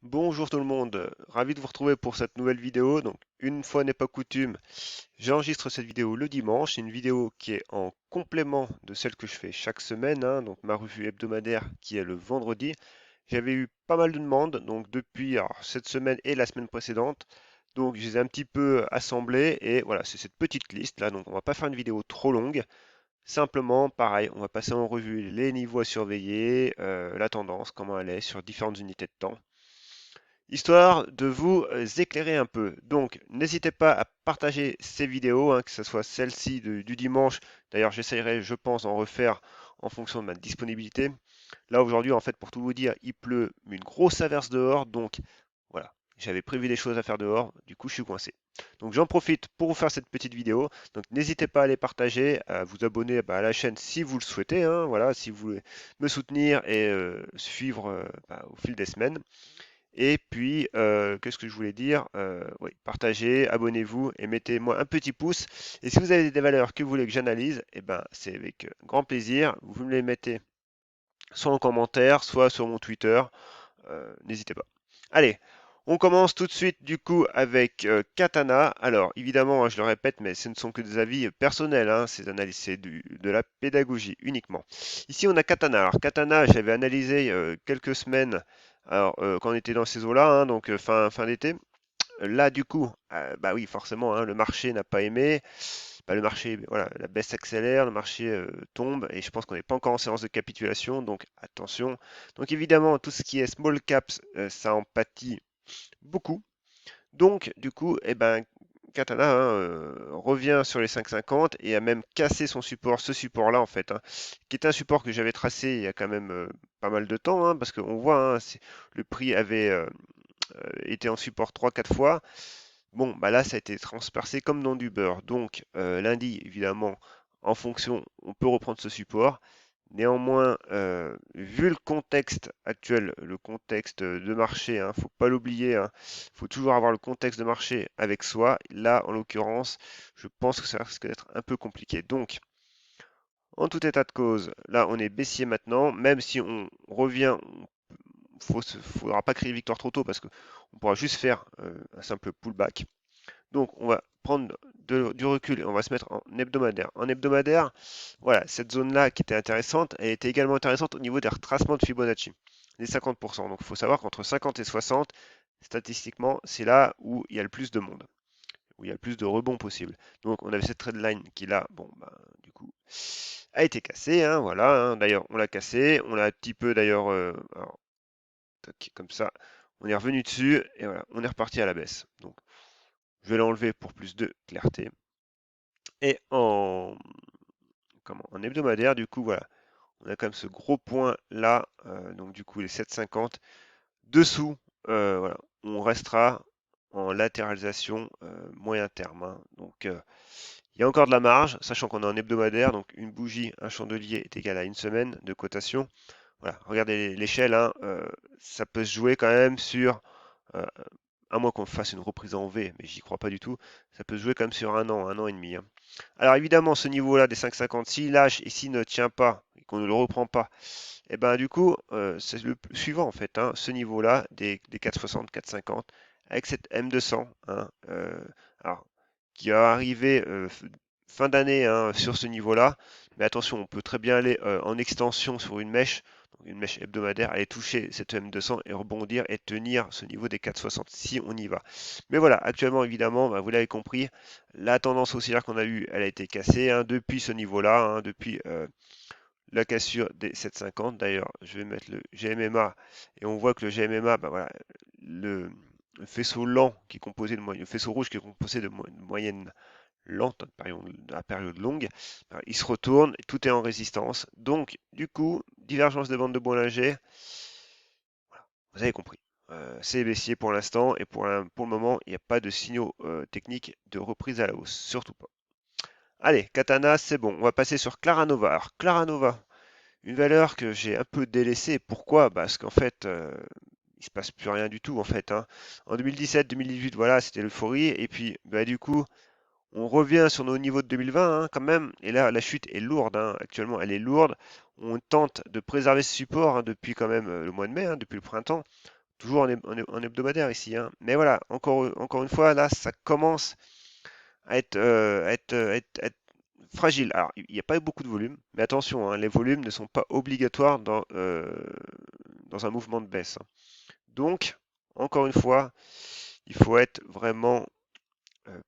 Bonjour tout le monde, ravi de vous retrouver pour cette nouvelle vidéo. Donc, une fois n'est pas coutume, j'enregistre cette vidéo le dimanche. C'est une vidéo qui est en complément de celle que je fais chaque semaine, donc ma revue hebdomadaire qui est le vendredi. J'avais eu pas mal de demandes, donc depuis cette semaine et la semaine précédente. Donc, je les ai un petit peu assemblées et voilà, c'est cette petite liste là. Donc, on va pas faire une vidéo trop longue. Simplement, pareil, on va passer en revue les niveaux à surveiller, la tendance, comment elle est sur différentes unités de temps histoire de vous éclairer un peu. Donc, n'hésitez pas à partager ces vidéos, que ce soit celle-ci du dimanche. D'ailleurs, j'essaierai, je pense, d'en refaire en fonction de ma disponibilité. Là, aujourd'hui, en fait, pour tout vous dire, il pleut une grosse averse dehors. Donc, voilà, j'avais prévu des choses à faire dehors. Du coup, je suis coincé. Donc, j'en profite pour vous faire cette petite vidéo. Donc, n'hésitez pas à les partager, à vous abonner à la chaîne si vous le souhaitez. Voilà, si vous voulez me soutenir et suivre au fil des semaines. Et puis, qu'est-ce que je voulais dire? Oui, partagez, abonnez-vous et mettez-moi un petit pouce. Et si vous avez des valeurs que vous voulez que j'analyse, eh ben, c'est avec grand plaisir. Vous me les mettez soit en commentaire, soit sur mon Twitter. N'hésitez pas. Allez, on commence tout de suite du coup avec Katana. Alors, évidemment, je le répète, mais ce ne sont que des avis personnels. Ces analyses, c'est de la pédagogie uniquement. Ici, on a Katana. Alors, Katana, j'avais analysé quelques semaines. Alors, quand on était dans ces eaux-là, donc fin d'été. Là, du coup, bah oui, forcément, le marché n'a pas aimé. Bah, le marché, voilà, la baisse s'accélère, le marché tombe, et je pense qu'on n'est pas encore en séance de capitulation, donc attention. Donc évidemment, tout ce qui est small caps, ça en pâtit beaucoup. Donc, du coup, eh ben, Katana revient sur les 5,50 et a même cassé son support, ce support-là en fait, qui est un support que j'avais tracé il y a quand même pas mal de temps, parce qu'on voit, le prix avait été en support 3-4 fois. Bon, bah là, ça a été transpercé comme dans du beurre. Donc, lundi, évidemment, en fonction, on peut reprendre ce support. Néanmoins, vu le contexte actuel, le contexte de marché, faut pas l'oublier, faut toujours avoir le contexte de marché avec soi. Là, en l'occurrence, je pense que ça risque d'être un peu compliqué. Donc, en tout état de cause, là, on est baissier maintenant, même si on revient, faudra pas créer victoire trop tôt parce qu'on pourra juste faire un simple pullback. Donc, on va prendre du recul et on va se mettre en hebdomadaire. En hebdomadaire, voilà, cette zone-là qui était intéressante, elle était également intéressante au niveau des retracements de Fibonacci, les 50%. Donc, il faut savoir qu'entre 50 et 60, statistiquement, c'est là où il y a le plus de monde, où il y a le plus de rebonds possible. Donc, on avait cette trendline qui, là, bon, ben, du coup, a été cassée. Voilà, d'ailleurs, on l'a cassé. On l'a un petit peu, d'ailleurs, comme ça, on est revenu dessus et voilà, on est reparti à la baisse. Donc, je vais l'enlever pour plus de clarté. Et en hebdomadaire, du coup, voilà, on a quand même ce gros point là, donc du coup les 7,50. Dessous, voilà, on restera en latéralisation moyen terme. Donc il y a encore de la marge, sachant qu'on est en hebdomadaire, donc une bougie, un chandelier est égal à une semaine de cotation. Voilà, regardez l'échelle, ça peut se jouer quand même sur euh, à moins qu'on fasse une reprise en V, mais j'y crois pas du tout, ça peut se jouer quand même sur un an et demi. Alors évidemment, ce niveau-là des 5,50, s'il lâche et s'il ne tient pas, et qu'on ne le reprend pas, et ben du coup, c'est le suivant en fait, ce niveau-là des 4,60, 4,50, avec cette M200, alors, qui va arriver fin d'année sur ce niveau-là, mais attention, on peut très bien aller en extension sur une mèche hebdomadaire, aller toucher cette M200 et rebondir et tenir ce niveau des 4,60 si on y va. Mais voilà, actuellement évidemment, bah, vous l'avez compris, la tendance haussière qu'on a eue, elle a été cassée depuis ce niveau-là, depuis la cassure des 7,50. D'ailleurs, je vais mettre le GMMA et on voit que le GMMA, bah voilà, le faisceau lent qui est composé de le faisceau rouge qui est composé de moyenne lente à période longue, il se retourne, tout est en résistance. Donc, du coup, divergence de bande de Bollinger, voilà, vous avez compris. C'est baissier pour l'instant et pour le moment, il n'y a pas de signaux techniques de reprise à la hausse, surtout pas. Allez, Katana, c'est bon. On va passer sur Claranova. Alors, Claranova, une valeur que j'ai un peu délaissée. Pourquoi? Parce qu'en fait, il se passe plus rien du tout en fait. En 2017-2018, voilà, c'était l'euphorie. Et puis, bah, du coup, on revient sur nos niveaux de 2020 quand même. Et là, la chute est lourde. Actuellement, elle est lourde. On tente de préserver ce support depuis quand même le mois de mai, depuis le printemps, toujours en hebdomadaire ici, hein. Mais voilà, encore une fois, là, ça commence à être fragile. Alors, il n'y a pas beaucoup de volume, mais attention, hein, les volumes ne sont pas obligatoires dans un mouvement de baisse, hein. Donc, encore une fois, il faut être vraiment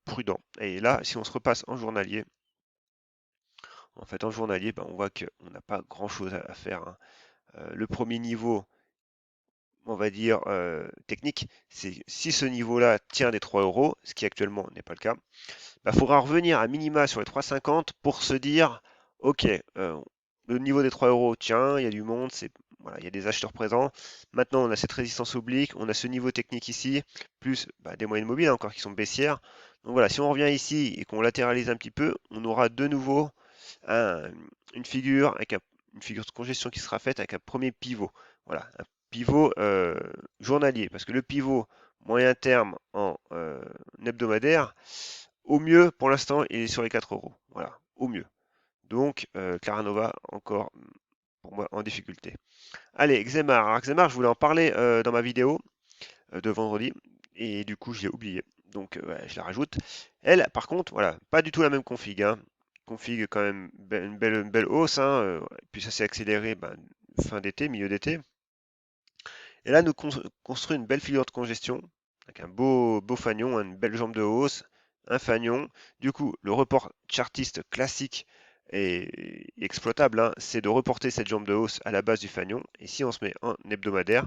prudent. Et là, si on se repasse en journalier, en fait, en journalier, ben, on voit qu'on n'a pas grand-chose à faire, hein. Le premier niveau, on va dire technique, c'est si ce niveau-là tient des 3 euros, ce qui actuellement n'est pas le cas, il faudra revenir à minima sur les 3,50 pour se dire, ok, le niveau des 3 euros, tiens, il y a du monde, voilà, il y a des acheteurs présents. Maintenant, on a cette résistance oblique, on a ce niveau technique ici, plus des moyennes mobiles encore qui sont baissières. Donc voilà, si on revient ici et qu'on latéralise un petit peu, on aura de nouveau un- une figure une figure de congestion qui sera faite avec un premier pivot. Voilà, un pivot journalier, parce que le pivot moyen terme en hebdomadaire, au mieux, pour l'instant, il est sur les 4 euros. Voilà, au mieux. Donc, Claranova, encore, pour moi, en difficulté. Allez, Xemar. Alors, Xemar, je voulais en parler dans ma vidéo de vendredi, et du coup, je l'ai oublié. Donc, ouais, je la rajoute. Elle, par contre, voilà, pas du tout la même config, hein. Config quand même une belle hausse, hein, puis ça s'est accéléré fin d'été, milieu d'été. Et là, nous construit une belle figure de congestion, avec un beau fanion, une belle jambe de hausse, un fanion. Du coup, le report chartiste classique et exploitable, hein, c'est de reporter cette jambe de hausse à la base du fanion. Et si on se met en hebdomadaire,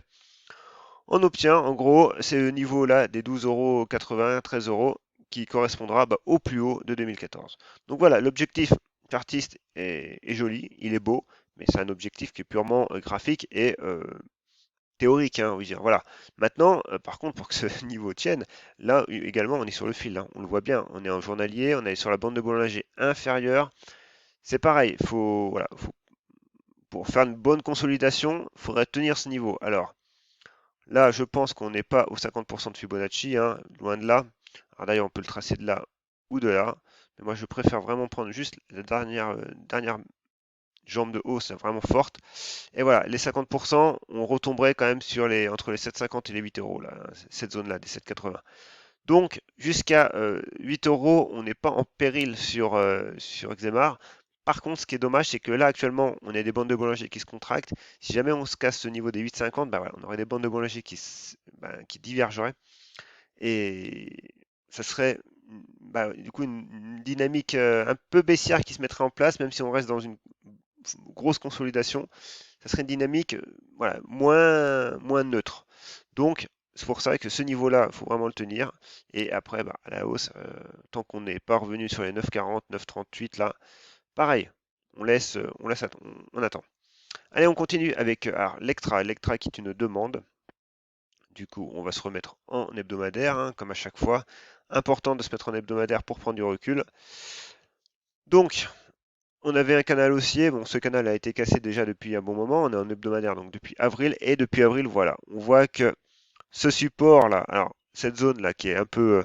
on obtient en gros c'est le niveau là des 12,80 €, 13 euros qui correspondra au plus haut de 2014. Donc voilà, l'objectif chartiste est joli, il est beau, mais c'est un objectif qui est purement graphique et théorique, hein, oui, dire. Voilà. Maintenant, par contre, pour que ce niveau tienne, là également, on est sur le fil, hein, on le voit bien. On est en journalier, on est sur la bande de Bollinger inférieure. C'est pareil, voilà, pour faire une bonne consolidation, il faudrait tenir ce niveau. Alors là, je pense qu'on n'est pas aux 50% de Fibonacci, hein, loin de là. Alors d'ailleurs, on peut le tracer de là ou de là. Mais moi, je préfère vraiment prendre juste la dernière jambe de hausse vraiment forte. Et voilà, les 50%, on retomberait quand même entre les 7,50 et les 8 euros, là, cette zone-là, des 7,80. Donc, jusqu'à 8 euros, on n'est pas en péril sur Xemar. Par contre, ce qui est dommage, c'est que là, actuellement, on a des bandes de Bollinger qui se contractent. Si jamais on se casse ce niveau des 8,50, voilà, on aurait des bandes de Bollinger qui divergeraient. Et ça serait du coup une dynamique un peu baissière qui se mettrait en place, même si on reste dans une grosse consolidation, ça serait une dynamique voilà, moins neutre. Donc, c'est pour ça que ce niveau-là, il faut vraiment le tenir. Et après, à la hausse, tant qu'on n'est pas revenu sur les 9,40, 9,38, là, pareil, on attend. Allez, on continue avec l'Ectra. L'Ectra qui est une demande. Du coup, on va se remettre en hebdomadaire, hein, comme à chaque fois. Important de se mettre en hebdomadaire pour prendre du recul. Donc, on avait un canal haussier, bon ce canal a été cassé déjà depuis un bon moment, on est en hebdomadaire donc depuis avril, et depuis avril voilà, on voit que ce support là, alors cette zone là qui est un peu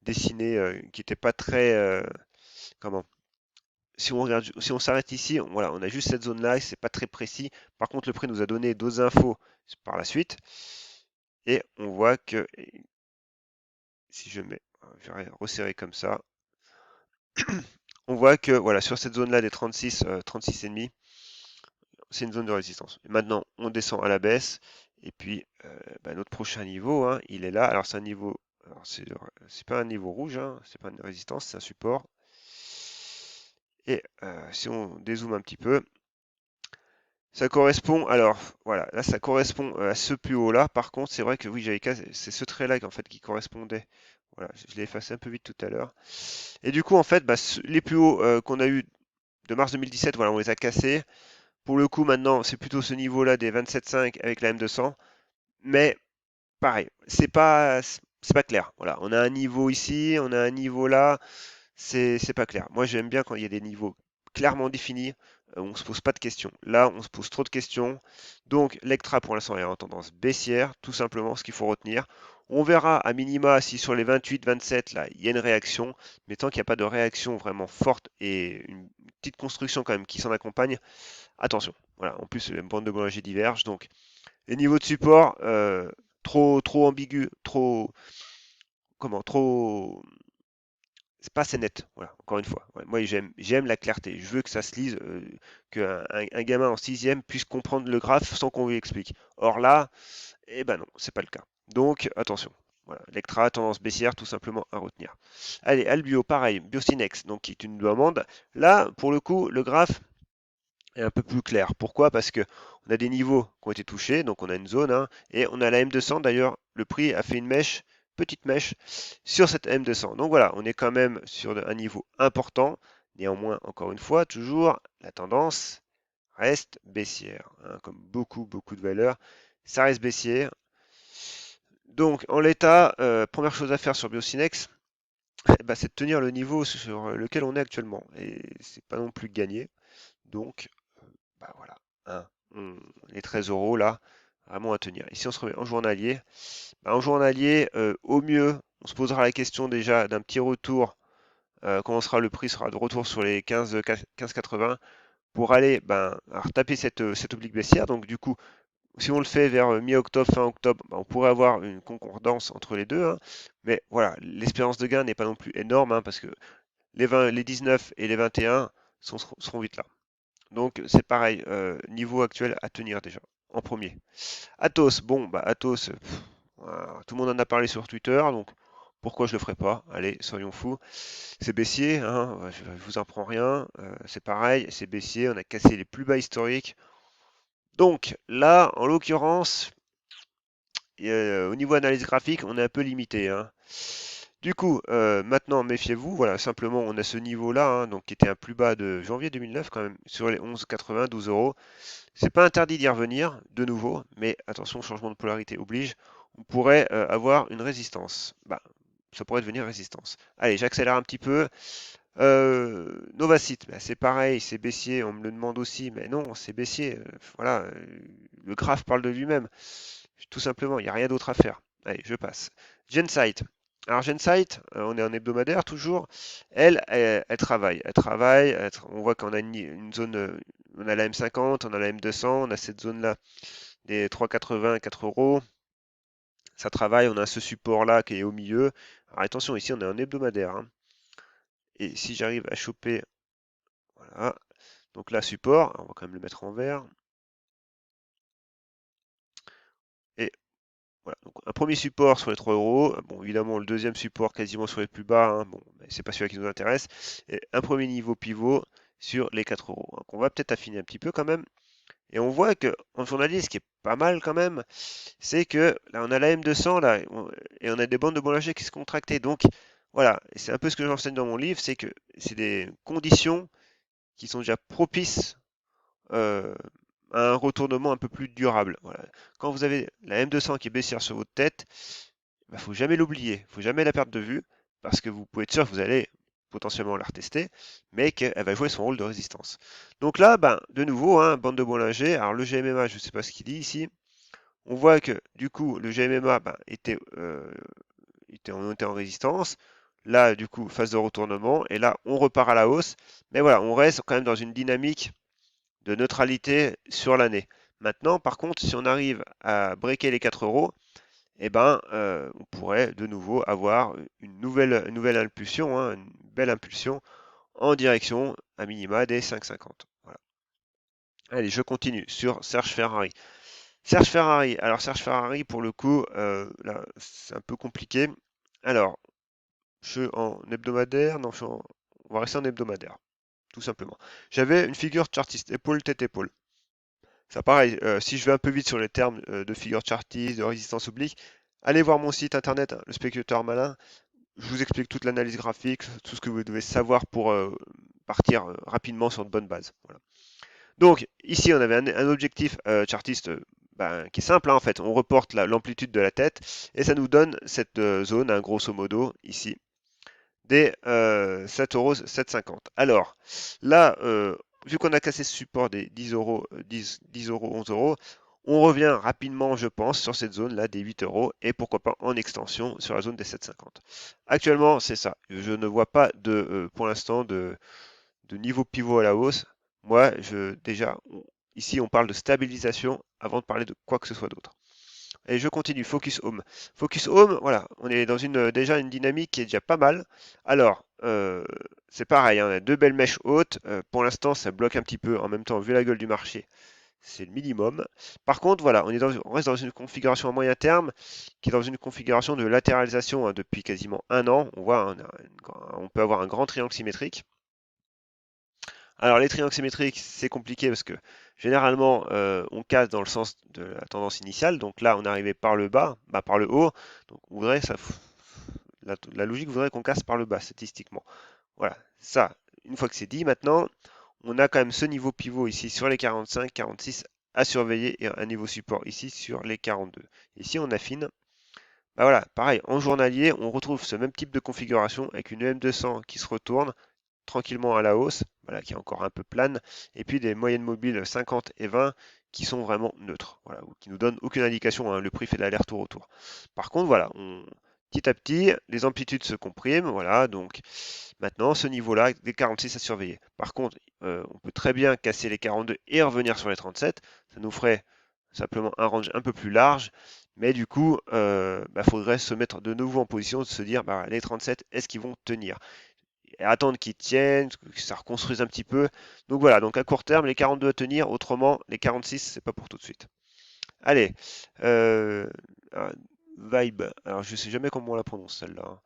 dessinée, qui n'était pas très, comment, si on regarde, si on s'arrête ici, voilà, on a juste cette zone là et c'est pas très précis, par contre le prix nous a donné d'autres infos par la suite, et on voit que, si je mets, je vais resserrer comme ça, on voit que voilà, sur cette zone là des 36, 36,5, c'est une zone de résistance. Et maintenant, on descend à la baisse. Et puis, notre prochain niveau, hein, il est là. Alors, c'est un niveau. Alors, c'est pas un niveau rouge, hein, c'est pas une résistance, c'est un support. Et si on dézoome un petit peu, ça correspond. Alors, voilà, là, ça correspond à ce plus haut là. Par contre, c'est vrai que oui, c'est ce trait là en fait qui correspondait. Voilà, je l'ai effacé un peu vite tout à l'heure. Et du coup, en fait, les plus hauts qu'on a eu de mars 2017, voilà, on les a cassés. Pour le coup, maintenant, c'est plutôt ce niveau-là des 27,5 avec la M200. Mais pareil, c'est pas clair. Voilà, on a un niveau ici, on a un niveau là, c'est pas clair. Moi, j'aime bien quand il y a des niveaux clairement définis, on se pose pas de questions. Là, on se pose trop de questions. Donc, l'Ectra pour l'instant est en tendance baissière, tout simplement, ce qu'il faut retenir. On verra à minima si sur les 28, 27, là, il y a une réaction. Mais tant qu'il n'y a pas de réaction vraiment forte et une petite construction quand même qui s'en accompagne, attention. Voilà, en plus, les bandes de Bollinger divergent. Donc, les niveaux de support, trop ambigu, trop, c'est pas assez net. Voilà, encore une fois. Ouais, moi, j'aime la clarté. Je veux que ça se lise, qu'un un gamin en sixième puisse comprendre le graphe sans qu'on lui explique. Or là, eh ben non, c'est pas le cas. Donc, attention. Voilà, Lectra, tendance baissière, tout simplement à retenir. Allez, Albio, pareil, Biocinex, donc qui est une demande. Là, pour le coup, le graphe est un peu plus clair. Pourquoi? Parce que on a des niveaux qui ont été touchés, donc on a une zone, hein, et on a la M200. D'ailleurs, le prix a fait une mèche, petite mèche, sur cette M200. Donc voilà, on est quand même sur un niveau important. Néanmoins, encore une fois, toujours, la tendance reste baissière, hein, comme beaucoup de valeurs. Ça reste baissière. Donc, en l'état, première chose à faire sur Biocinex, bah, c'est de tenir le niveau sur lequel on est actuellement. Et c'est pas non plus gagné. Donc, bah voilà, hein, les 13 euros là, vraiment à tenir. Et si on se remet en journalier, bah, en journalier, au mieux, on se posera la question déjà d'un petit retour. Quand le prix sera de retour sur les 15,80 pour aller ben, taper cette oblique baissière. Donc du coup, si on le fait vers mi-octobre, fin octobre, ben, on pourrait avoir une concordance entre les deux, hein. Mais voilà, l'espérance de gain n'est pas non plus énorme, hein, parce que les 19 et les 21 seront vite là. Donc c'est pareil, niveau actuel à tenir déjà, en premier. Athos, bon, bah Athos, voilà, tout le monde en a parlé sur Twitter, donc pourquoi je le ferais pas? Allez, soyons fous. C'est baissier, hein, je vous en prends rien, c'est pareil, c'est baissier, on a cassé les plus bas historiques. Donc là, en l'occurrence, au niveau analyse graphique, on est un peu limité, hein. Du coup, maintenant, méfiez-vous, voilà, simplement, on a ce niveau-là, hein, donc qui était un plus bas de janvier 2009 quand même, sur les 11,80, 12 euros. C'est pas interdit d'y revenir, de nouveau, mais attention, changement de polarité oblige, on pourrait avoir une résistance. Bah, ça pourrait devenir résistance. Allez, j'accélère un petit peu. Novacite, bah, c'est pareil, c'est baissier, on me le demande aussi, mais non, c'est baissier. Voilà, le graphe parle de lui-même. Tout simplement, il n'y a rien d'autre à faire. Allez, je passe. Gensight. Alors Gensight, on est en hebdomadaire toujours. Elle travaille. On voit qu'on a une zone, on a la M50, on a la M200, on a cette zone-là des 3,80, 4 euros. Ça travaille, on a ce support-là qui est au milieu. Alors attention, ici on est en hebdomadaire, hein. Et si j'arrive à choper, voilà. Donc là, support, on va quand même le mettre en vert. Et voilà, donc un premier support sur les 3 euros. Bon, évidemment, le deuxième support quasiment sur les plus bas, hein. Bon, mais c'est pas celui qui nous intéresse. Et un premier niveau pivot sur les 4 euros. Donc on va peut-être affiner un petit peu quand même. Et on voit que en journaliste, ce qui est pas mal quand même, c'est que là, on a la M200 là, et on a des bandes de Bollinger qui se contractaient. Donc voilà, et c'est un peu ce que j'enseigne dans mon livre, c'est que c'est des conditions qui sont déjà propices euh, à un retournement un peu plus durable. Voilà. Quand vous avez la M200 qui est baissière sur votre tête, il ne faut jamais l'oublier, il ne faut jamais la perdre de vue, parce que vous pouvez être sûr que vous allez potentiellement la retester, mais qu'elle va jouer son rôle de résistance. Donc là, ben, de nouveau, hein, bande de Bollinger. Alors le GMMA, je ne sais pas ce qu'il dit ici. On voit que du coup, le GMMA ben, on était en résistance. Là, du coup, phase de retournement. Et là, on repart à la hausse. Mais voilà, on reste quand même dans une dynamique de neutralité sur l'année. Maintenant, par contre, si on arrive à breaker les 4 euros, eh ben, on pourrait de nouveau avoir une nouvelle impulsion, hein, une belle impulsion en direction à minima des 5,50. Voilà. Allez, je continue sur Serge Ferrari. Serge Ferrari, alors Serge Ferrari, pour le coup, là, c'est un peu compliqué. Alors, je suis en hebdomadaire, non, on va rester en hebdomadaire, tout simplement. J'avais une figure chartiste, épaule, tête, épaule. Ça pareil, si je vais un peu vite sur les termes de figure chartiste, de résistance oblique, allez voir mon site internet, hein, le spéculateur malin. Je vous explique toute l'analyse graphique, tout ce que vous devez savoir pour partir rapidement sur de bonnes bases. Voilà. Donc ici, on avait un objectif chartiste ben, qui est simple, hein, en fait. On reporte l'amplitude de la tête et ça nous donne cette zone, hein, grosso modo, ici, des 7 euros, 7,50. Alors là, vu qu'on a cassé ce support des 10 euros, 10 euros, 11 euros, on revient rapidement, je pense, sur cette zone-là des 8 euros et pourquoi pas en extension sur la zone des 7,50. Actuellement, c'est ça. Je ne vois pas pour l'instant de niveau pivot à la hausse. Moi, déjà, ici, on parle de stabilisation avant de parler de quoi que ce soit d'autre. Et je continue, Focus Home. Focus Home, voilà, on est dans déjà une dynamique qui est déjà pas mal. Alors, c'est pareil, hein, on a deux belles mèches hautes. Pour l'instant, ça bloque un petit peu. En même temps, vu la gueule du marché, c'est le minimum. Par contre, voilà, on reste dans une configuration à moyen terme qui est dans une configuration de latéralisation hein, depuis quasiment un an. On voit, on peut avoir un grand triangle symétrique. Alors les triangles symétriques, c'est compliqué parce que généralement on casse dans le sens de la tendance initiale. Donc là, on est arrivé par le bas, bah, par le haut. Donc on voudrait, la logique voudrait qu'on casse par le bas statistiquement. Voilà, ça, une fois que c'est dit, maintenant, on a quand même ce niveau pivot ici sur les 45, 46 à surveiller et un niveau support ici sur les 42. Ici, on affine. Bah voilà, pareil, en journalier, on retrouve ce même type de configuration avec une EM200 qui se retourne tranquillement à la hausse, voilà, qui est encore un peu plane, et puis des moyennes mobiles 50 et 20 qui sont vraiment neutres, voilà, ou qui nous donnent aucune indication, hein, le prix fait de l'aller-retour autour. Par contre, voilà, petit à petit, les amplitudes se compriment, voilà, donc maintenant, ce niveau-là, des 46 à surveiller. Par contre, on peut très bien casser les 42 et revenir sur les 37, ça nous ferait simplement un range un peu plus large, mais du coup, bah, faudrait se mettre de nouveau en position, de se dire, bah, les 37, est-ce qu'ils vont tenir? Et attendre qu'ils tiennent, que ça reconstruise un petit peu. Donc voilà, donc à court terme, les 42 à tenir, autrement, les 46, c'est pas pour tout de suite. Allez, euh, ah, Vibe, alors je sais jamais comment on la prononce celle-là, hein.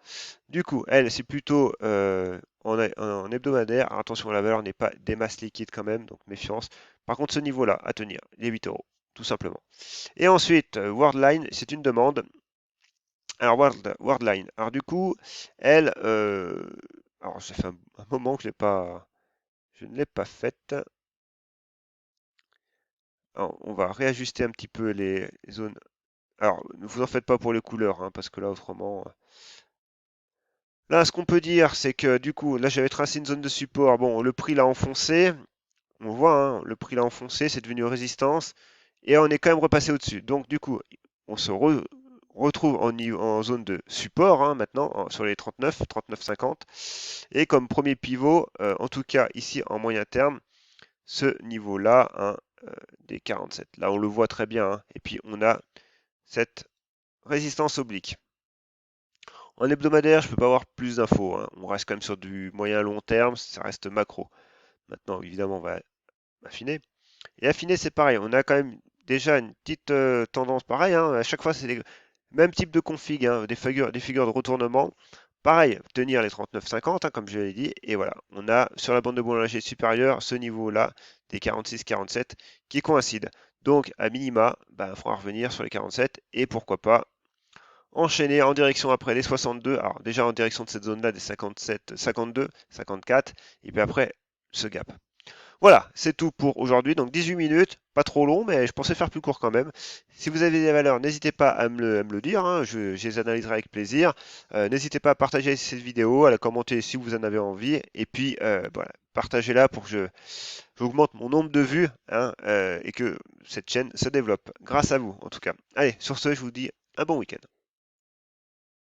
Du coup, elle, c'est plutôt en hebdomadaire. Alors, attention, la valeur n'est pas des masses liquides quand même, donc méfiance. Par contre, ce niveau-là, à tenir, les 8 euros, tout simplement. Et ensuite, Worldline, c'est une demande. Alors, Worldline. Alors, du coup, elle, alors, ça fait un moment que je ne l'ai pas faite. Alors, on va réajuster un petit peu les zones. Alors, ne vous en faites pas pour les couleurs, hein, parce que là, autrement. Là, ce qu'on peut dire, c'est que du coup, là, j'avais tracé une zone de support. Bon, le prix l'a enfoncé. On voit, hein, le prix l'a enfoncé, c'est devenu résistance. Et on est quand même repassé au-dessus. Donc, du coup, on se retrouve en zone de support hein, maintenant, sur les 39, 39,50. Et comme premier pivot, en tout cas ici en moyen terme, ce niveau-là hein, des 47. Là, on le voit très bien. Hein. Et puis, on a cette résistance oblique. En hebdomadaire, je ne peux pas avoir plus d'infos. Hein. On reste quand même sur du moyen long terme, ça reste macro. Maintenant, évidemment, on va affiner. Et affiner, c'est pareil. On a quand même déjà une petite tendance pareille. Hein. À chaque fois, c'est les mêmes types de config, hein, des figures de retournement. Pareil, tenir les 39,50, hein, comme je l'ai dit. Et voilà, on a sur la bande de Bollinger supérieure ce niveau-là des 46-47 qui coïncide. Donc, à minima, il faudra revenir sur les 47 et pourquoi pas enchaîner en direction après les 62. Alors, déjà en direction de cette zone-là des 57, 52, 54 et puis après ce gap. Voilà, c'est tout pour aujourd'hui. Donc 18 minutes, pas trop long, mais je pensais faire plus court quand même. Si vous avez des valeurs, n'hésitez pas à me le dire, hein, je les analyserai avec plaisir. N'hésitez pas à partager cette vidéo, à la commenter si vous en avez envie. Et puis voilà, partagez-la pour que j'augmente mon nombre de vues hein, et que cette chaîne se développe. Grâce à vous, en tout cas. Allez, sur ce, je vous dis un bon week-end.